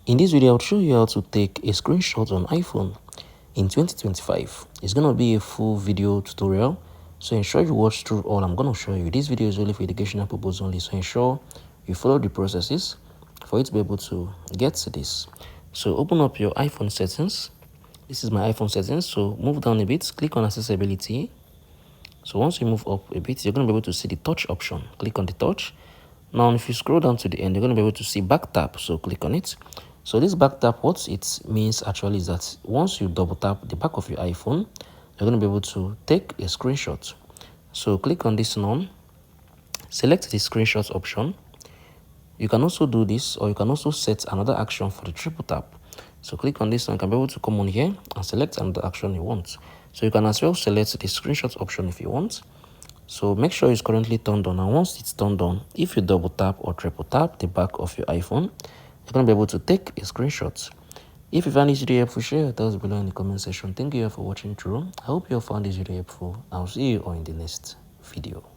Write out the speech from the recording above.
In this video, I'll show you how to take a screenshot on iPhone in 2025. It's going to be a full video tutorial, so ensure you watch through all I'm going to show you. This video is only for educational purpose only, so ensure you follow the processes for you to be able to get to this. So open up your iPhone settings. This is my iPhone settings, so move down a bit, click on accessibility. So once you move up a bit, you're going to be able to see the touch option. Click on the touch. Now, if you scroll down to the end, you're going to be able to see back tap. So click on it. So this back tap, what it means actually is that once you double tap the back of your iPhone, you're going to be able to take a screenshot. So click on this none. Select the screenshot option. You can also do this, or you can also set another action for the triple tap. So click on this and you can be able to come on here and select another action you want. So you can as well select the screenshot option if you want. So make sure it's currently turned on, and once it's turned on, if you double tap or triple tap the back of your iPhone, you're going to be able to take a screenshot. If you found this video helpful, share your thoughts below in the comment section. Thank you all for watching through. I hope you all found this video helpful. I'll see you all in the next video.